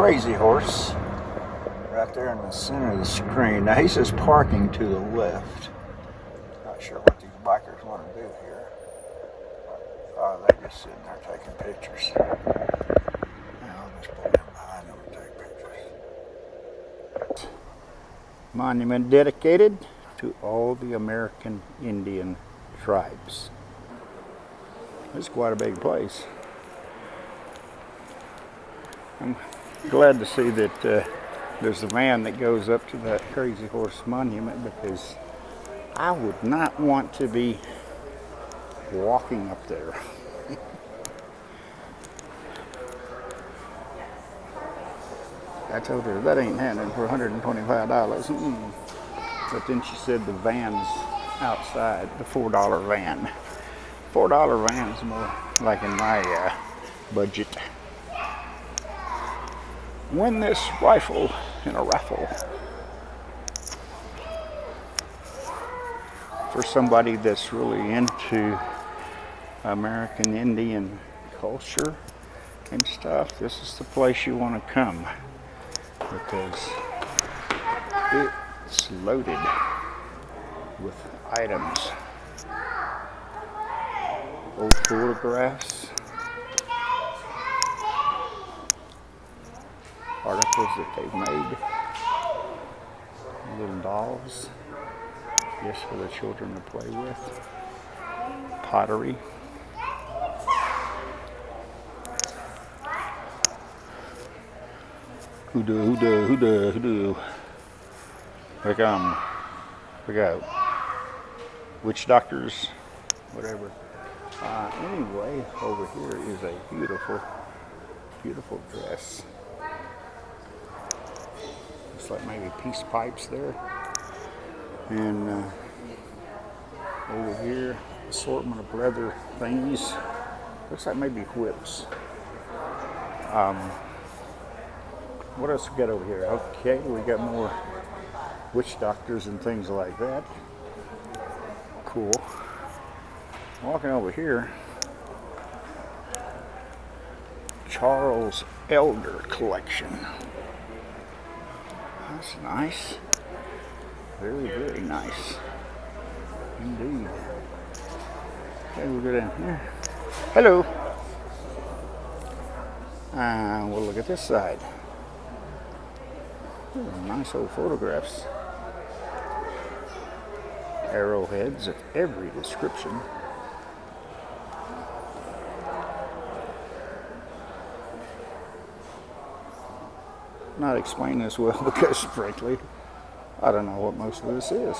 Crazy Horse right there in the center of the screen. Now he says parking to the left. Not sure what these bikers want to do here. They're just sitting there taking pictures. Now I'll just pull them behind them and take pictures. Monument dedicated to all the American Indian tribes. It's quite a big place. I'm glad to see that there's a van that goes up to that Crazy Horse monument, because I would not want to be walking up there. I told her that ain't happening for $125. But then she said the van's outside, the $4 van. $4 van is more like in my budget. Win this rifle in a raffle. For somebody that's really into American Indian culture and stuff, this is the place you want to come, because it's loaded with items. Old photographs, articles that they've made, little dolls, just for the children to play with, pottery. Hoodoo. We got witch doctors, whatever. Anyway, over here is a beautiful dress. Looks like maybe peace pipes there. And over here, assortment of leather things. Looks like maybe whips. What else we got over here? Okay, we got more witch doctors and things like that. Cool. Walking over here, Charles Elder collection. That's nice. Very, very nice. Indeed. Okay, we'll go down here. Hello. We'll look at this side. Ooh, nice old photographs. Arrowheads of every description. Not explain this well because, frankly, I don't know what most of this is.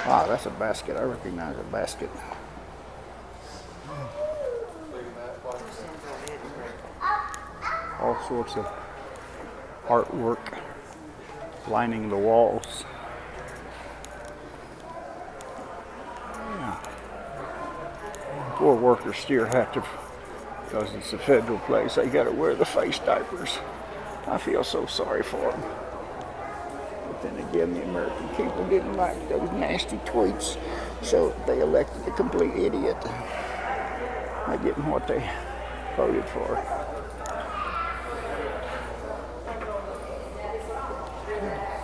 Ah, that's a basket. I recognize a basket. All sorts of artwork lining the walls. Yeah. Poor workers still have to, because it's a federal place, they got to wear the face diapers. I feel so sorry for them. But then again, the American people didn't like those nasty tweets, so they elected a complete idiot by getting what they voted for.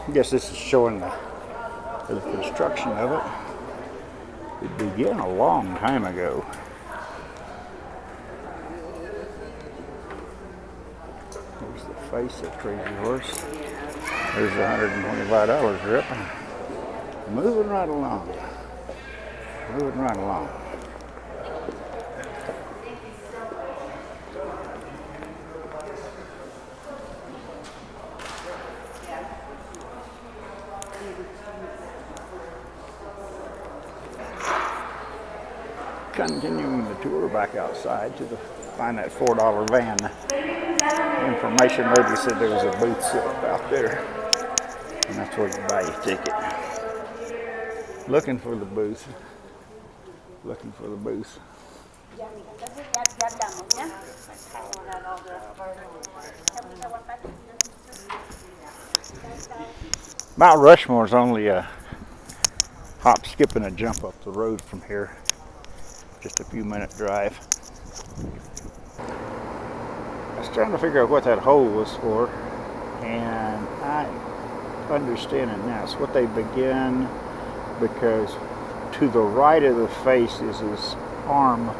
I guess this is showing the construction of it. It began a long time ago. There's the face of Crazy Horse. There's the $125 grip. Moving right along. Moving right along. Continuing the tour back outside to find that $4 van. Information lady said there was a booth set up out there, and that's where you buy your ticket. Looking for the booth. Looking for the booth. Mount Rushmore is only a hop, skip, and a jump up the road from here. Just a few minute drive. was trying to figure out what that hole was for, and I understand it now. It's what they begin, because to the right of the face is his arm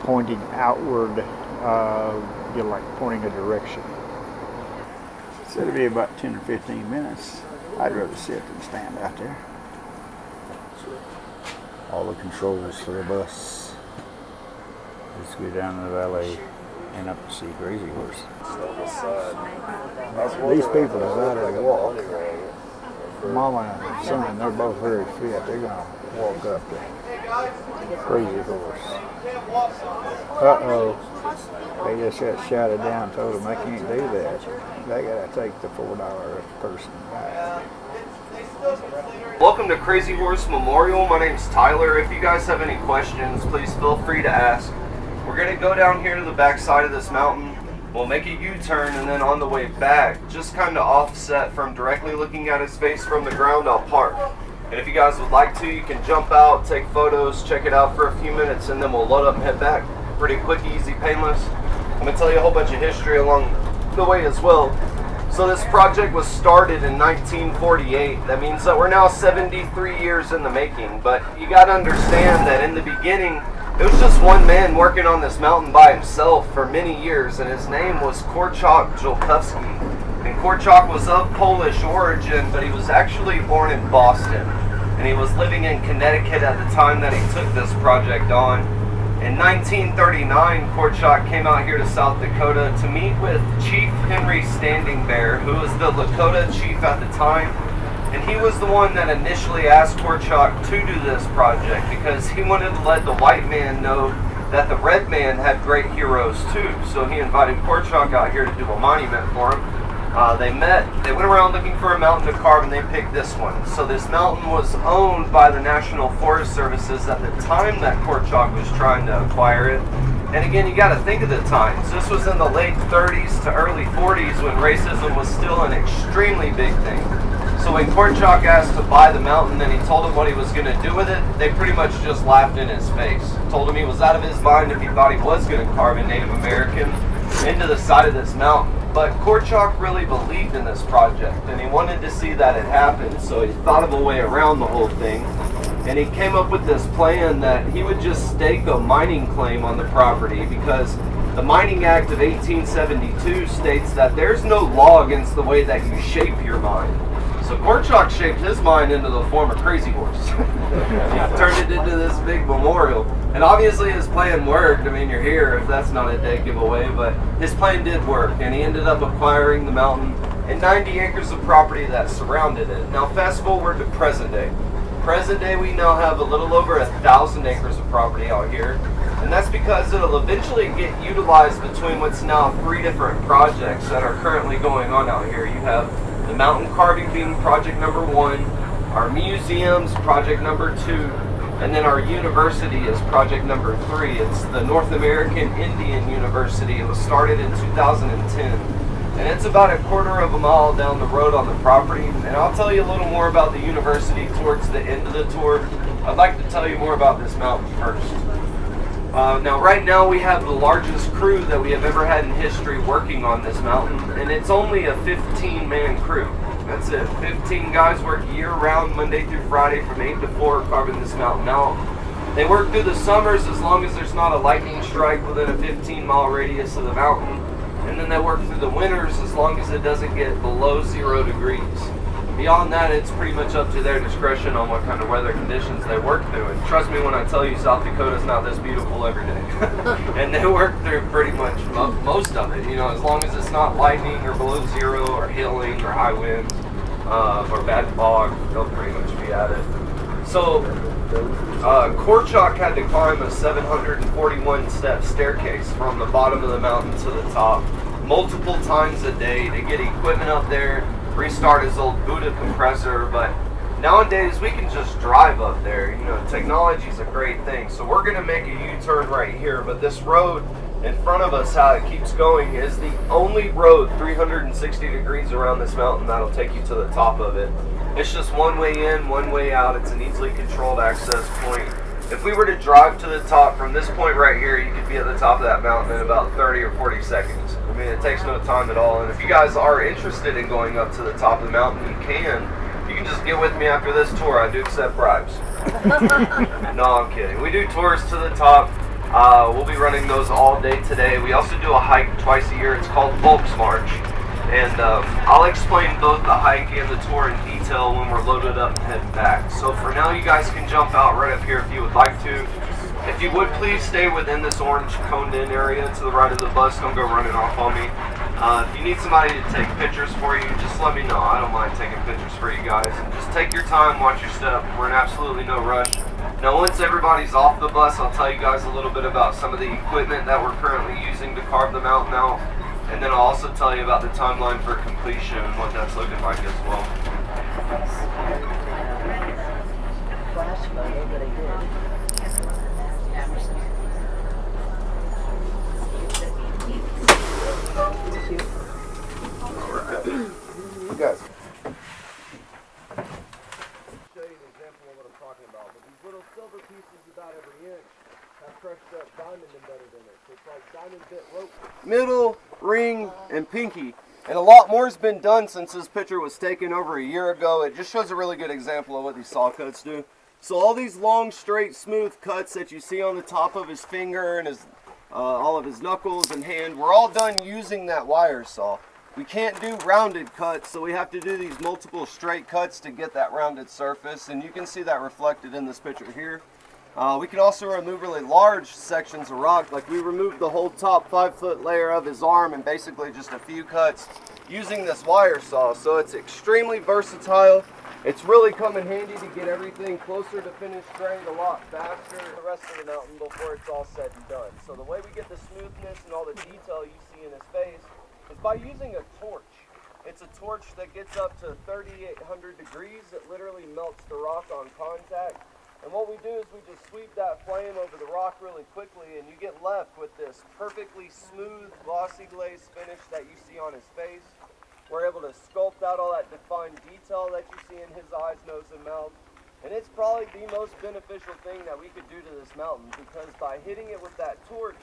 pointing outward, like pointing a direction. So it'll be about 10 or 15 minutes. I'd rather sit than stand out there. All the controls for the bus. Let's go down the valley and up to see Crazy Horse. These people decided to walk. Mama and son, they're both very fit. They're gonna walk up to Crazy Horse. Uh-oh. They just got shouted down, told them they can't do that. They gotta take the $4 a person back. Welcome to Crazy Horse Memorial. My name's Tyler. If you guys have any questions, please feel free to ask. We're gonna go down here to the back side of this mountain. We'll make a U-turn, and then on the way back, just kind of offset from directly looking at his face from the ground, I'll park. And if you guys would like to, you can jump out, take photos, check it out for a few minutes, and then we'll load up and head back. Pretty quick, easy, painless. I'm gonna tell you a whole bunch of history along the way as well. So this project was started in 1948. That means that we're now 73 years in the making. But you gotta understand that in the beginning, it was just one man working on this mountain by himself for many years, and his name was Korczak Jolkowski. And Korczak was of Polish origin, but he was actually born in Boston. And he was living in Connecticut at the time that he took this project on. In 1939, Korczak came out here to South Dakota to meet with Chief Henry Standing Bear, who was the Lakota chief at the time. And he was the one that initially asked Korczak to do this project because he wanted to let the white man know that the red man had great heroes too. So he invited Korczak out here to do a monument for him. They met, they went around looking for a mountain to carve, and they picked this one. So this mountain was owned by the National Forest Services at the time that Korczak was trying to acquire it. And again, you got to think of the times. This was in the late 30s to early 40s when racism was still an extremely big thing. So when Korczak asked to buy the mountain and he told him what he was going to do with it, they pretty much just laughed in his face. Told him he was out of his mind if he thought he was going to carve a Native American into the side of this mountain. But Korczak really believed in this project, and he wanted to see that it happened, so he thought of a way around the whole thing. And he came up with this plan that he would just stake a mining claim on the property, because the Mining Act of 1872 states that there's no law against the way that you shape your mind. So Korczak shaped his mind into the form of Crazy Horse. He turned it into this big memorial. And obviously his plan worked. I mean, you're here if that's not a dead giveaway, but his plan did work, and he ended up acquiring the mountain and 90 acres of property that surrounded it. Now fast forward to present day. Present day, we now have a little over 1,000 acres of property out here, and that's because it'll eventually get utilized between what's now 3 different projects that are currently going on out here. You have the mountain carving being project number 1, our museums, project number 2, and then our university is project number 3. It's the North American Indian University. It was started in 2010. And it's about a quarter of a mile down the road on the property. And I'll tell you a little more about the university towards the end of the tour. I'd like to tell you more about this mountain first. Now right now we have the largest crew that we have ever had in history working on this mountain. And it's only a 15-man crew. That's it. 15 guys work year-round, Monday through Friday from 8 to 4, carving this mountain out. They work through the summers as long as there's not a lightning strike within a 15-mile radius of the mountain. And then they work through the winters as long as it doesn't get below 0 degrees. Beyond that, it's pretty much up to their discretion on what kind of weather conditions they work through. And trust me when I tell you, South Dakota's not this beautiful every day. And they work through pretty much most of it. You know, as long as it's not lightning or below 0 or hailing or high winds or bad fog, they'll pretty much be at it. So Korczak had to climb a 741-step staircase from the bottom of the mountain to the top multiple times a day to get equipment up there, restart his old Buddha compressor. But nowadays we can just drive up there. You know, technology's a great thing. So we're going to make a U-turn right here, but this road in front of us, how it keeps going, is the only road 360 degrees around this mountain that'll take you to the top of it. It's just one way in, one way out. It's an easily controlled access point. If we were to drive to the top from this point right here, you could be at the top of that mountain in about 30 or 40 seconds. I mean, it takes no time at all. And if you guys are interested in going up to the top of the mountain, you can just get with me after this tour. I do accept bribes. No, I'm kidding. We do tours to the top. We'll be running those all day today. We also do a hike twice a year. It's called Volks March. And I'll explain both the hike and the tour in detail when we're loaded up and heading back. So for now, you guys can jump out right up here if you would like to. If you would, please stay within this orange coned-in area to the right of the bus. Don't go running off on me. If you need somebody to take pictures for you, just let me know. I don't mind taking pictures for you guys. And just take your time, watch your step. We're in absolutely no rush. Now, once everybody's off the bus, I'll tell you guys a little bit about some of the equipment that we're currently using to carve the mountain out. And then I'll also tell you about the timeline for completion and what that's looking like as well. Flash photo, but I did. You guys. Show you an example of what I'm talking about. But these little silver pieces about every inch have crushed up diamond embedded in it. So it's like diamond bit rope. Middle, ring, and pinky. And a lot more has been done since this picture was taken over a year ago. It just shows a really good example of what these saw cuts do. So all these long, straight, smooth cuts that you see on the top of his finger and his all of his knuckles and hand, were all done using that wire saw. We can't do rounded cuts, so we have to do these multiple straight cuts to get that rounded surface, and you can see that reflected in this picture here. We can also remove really large sections of rock, like we removed the whole top 5-foot layer of his arm in basically just a few cuts using this wire saw. So it's extremely versatile. It's really come in handy to get everything closer to finished grade a lot faster than the rest of the mountain before it's all said and done. So the way we get the smoothness and all the detail you see in his face is by using a torch. It's a torch that gets up to 3,800 degrees. It literally melts the rock on contact. And what we do is we just sweep that flame over the rock really quickly, and you get left with this perfectly smooth, glossy glaze finish that you see on his face. We're able to sculpt out all that defined detail that you see in his eyes, nose, and mouth. And it's probably the most beneficial thing that we could do to this mountain, because by hitting it with that torch,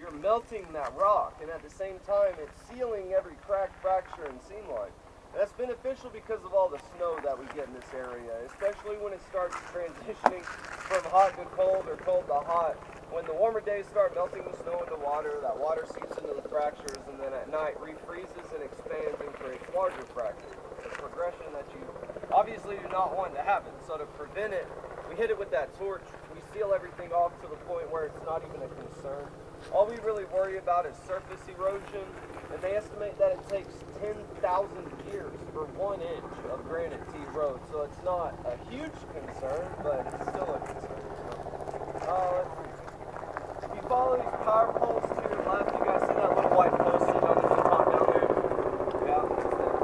you're melting that rock, and at the same time, it's sealing every crack, fracture, and seam line. And that's beneficial because of all the snow that we get in this area, especially when it starts transitioning from hot to cold or cold to hot. When the warmer days start melting the snow into water, that water seeps into the fractures, and then at night refreezes and expands and creates larger fractures. It's a progression that you obviously do not want to happen. So to prevent it, we hit it with that torch. We seal everything off to the point where it's not even a concern. All we really worry about is surface erosion, and they estimate that it takes 10,000 years for 1 inch of granite T road. So it's not a huge concern, but it's still a concern. Let's see. If you follow these power poles to your left, you guys see that little white post sitting on the top down there? Yeah, that's it.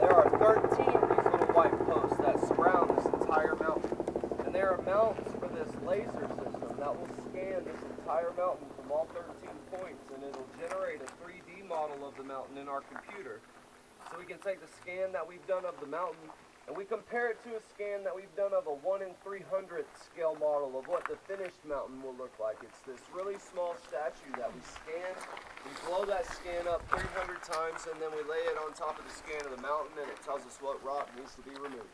There are 13 of these little white posts that surround this entire mountain. And there are mounts for this laser system that will scan this entire mountain from all 13 points, and it'll generate a 3D model of the mountain in our computer. So we can take the scan that we've done of the mountain, and we compare it to a scan that we've done of a 1 in 300th scale model of what the finished mountain will look like. It's this really small statue that we scan. We blow that scan up 300 times, and then we lay it on top of the scan of the mountain, and it tells us what rock needs to be removed.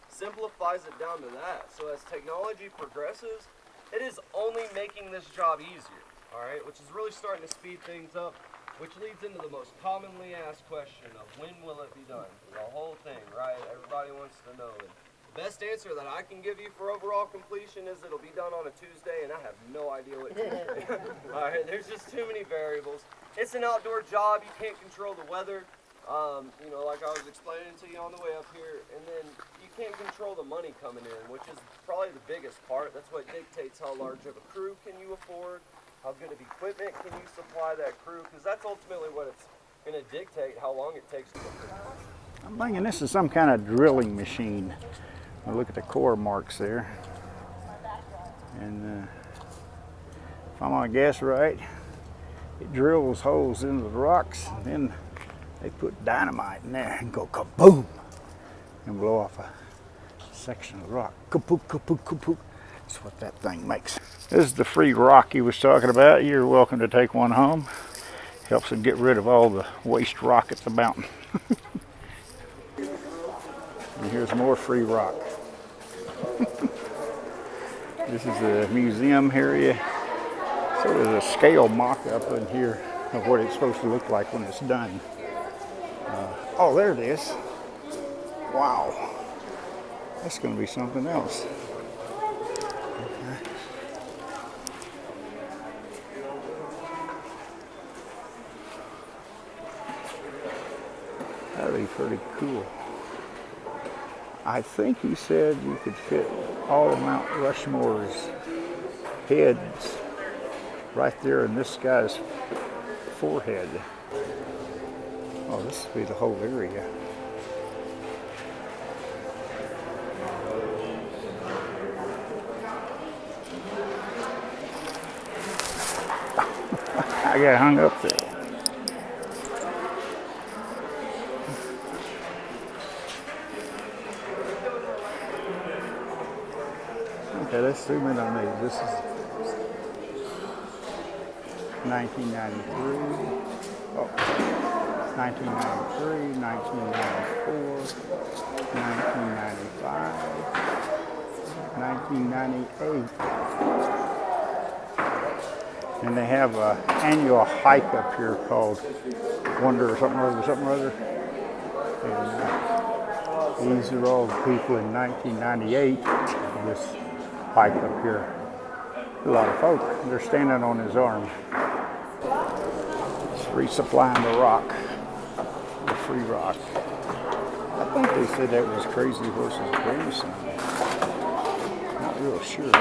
Simplifies it down to that. So as technology progresses, it is only making this job easier, all right, which is really starting to speed things up, which leads into the most commonly asked question of when will it be done? The whole thing, right? Everybody wants to know. And the best answer that I can give you for overall completion is it'll be done on a Tuesday, and I have no idea what Tuesday. All right, there's just too many variables. It's an outdoor job. You can't control the weather. You know, like I was explaining to you on the way up here, and then you can't control the money coming in, which is probably the biggest part. That's what dictates how large of a crew can you afford. How good of equipment can you supply that crew? Because that's ultimately what it's going to dictate how long it takes to complete. I'm thinking this is some kind of drilling machine. Look at the core marks there. And if I'm gonna guess right, it drills holes into the rocks, and then they put dynamite in there and go kaboom. and blow off a section of rock. Kapook, kapook, kapook. That's what that thing makes. This is the free rock he was talking about. You're welcome to take one home. Helps them get rid of all the waste rock at the mountain. And here's more free rock. This is the museum area. So there's a scale mock-up in here of what it's supposed to look like when it's done. Oh, there it is. Wow. That's going to be something else. That'd be pretty cool. I think he said you could fit all of Mount Rushmore's heads right there in this guy's forehead. Oh, this would be the whole area. I got hung up there. Okay, let's zoom in on these. This is 1993. Oh, 1993, 1994, 1995, 1998. And they have an annual hike up here called Wonder or something or other. And these are all the people in 1998. This hike up here. A lot of folk. They're standing on his arm. It's resupplying the rock, the free rock. I think they said that was Crazy Horse's grandson. Not real sure.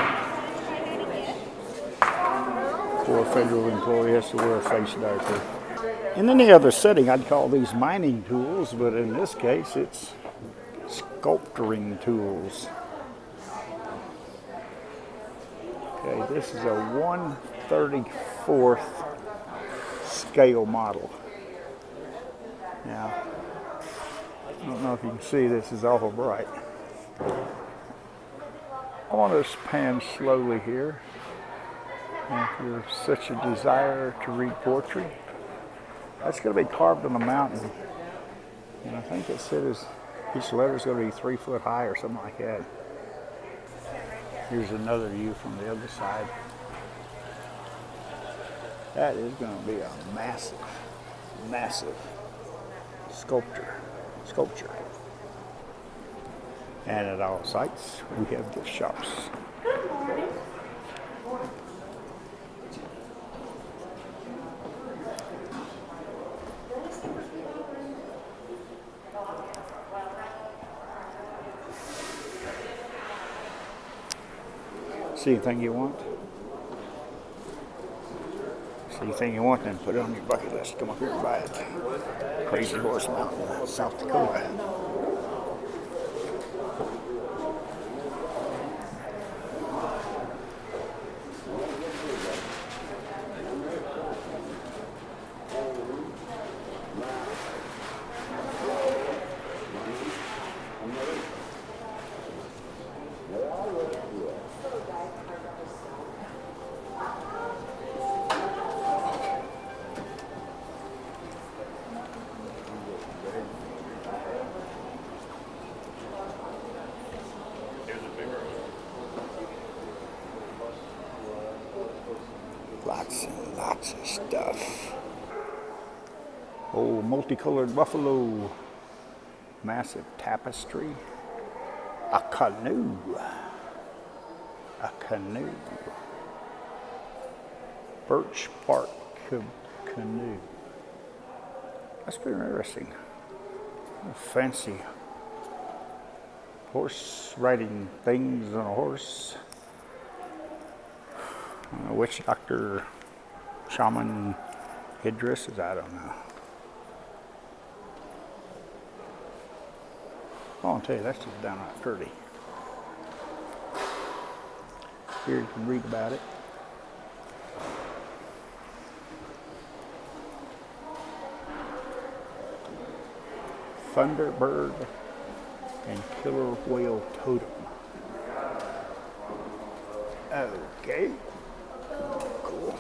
Poor federal employee has to wear a face diaper. In any other setting, I'd call these mining tools, but in this case, it's sculpturing tools. Okay, this is a 1/34th scale model. Now, I don't know if you can see, this is awful bright. I want to pan slowly here. And if you're such a desire to read poetry, that's going to be carved on the mountain. And I think it says each letter is going to be 3 foot high or something like that. Here's another view from the other side. That is going to be a massive, massive sculpture. And at all sites, we have gift shops. See anything you want? See anything you want, then put it on your bucket list. Come up here and buy it. Crazy Horse Mountain, South Dakota. Lots and lots of stuff. Oh, multicolored buffalo. Massive tapestry. A canoe. A canoe. Birch bark canoe. That's pretty interesting. Fancy horse riding things on a horse. Witch doctor, shaman headdresses, I don't know. Oh, I'll tell you, that's just downright pretty. Here you can read about it. Thunderbird and killer whale totem. Okay. Cool.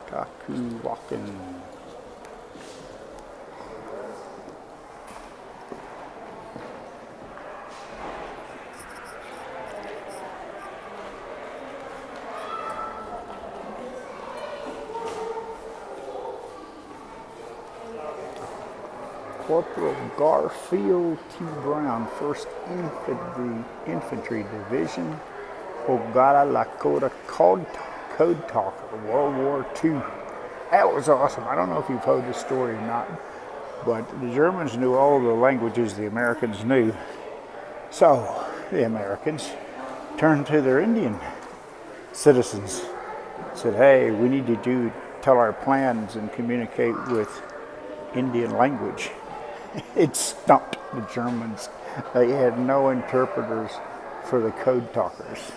Kaku walking. Corporal Garfield T. Brown, 1st Infantry Division, Ogata Lakota Code Talker, World War II. That was awesome. I don't know if you've heard this story or not, but the Germans knew all the languages the Americans knew. So the Americans turned to their Indian citizens, said, hey, we need to tell our plans and communicate with Indian language. It stumped the Germans. They had no interpreters for the code talkers.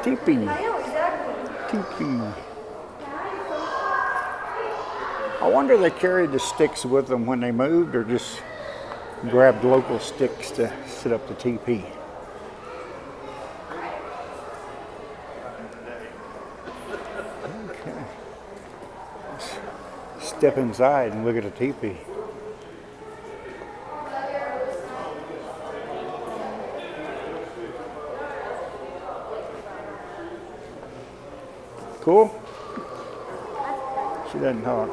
Teepee. Teepee. I wonder if they carried the sticks with them when they moved or just grabbed local sticks to set up the teepee. Okay. Let's step inside and look at a teepee. Cool? She doesn't talk.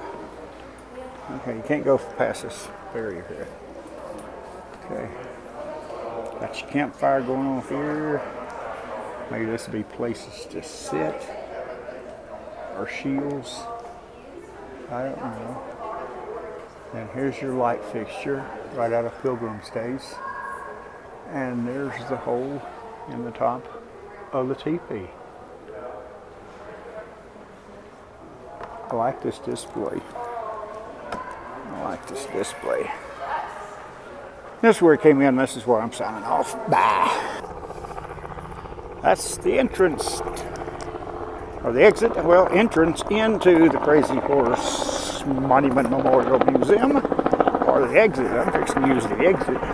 Okay, you can't go past this barrier here. Okay. Got your campfire going on here. Maybe this will be places to sit. Or shields. I don't know. And here's your light fixture right out of Pilgrim's Days. And there's the hole in the top of the teepee. I like this display. This is where it came in. This is where I'm signing off. Bye. That's the entrance, or the exit, well, entrance into the Crazy Horse Monument Memorial Museum, or the exit. I'm fixing to use the exit.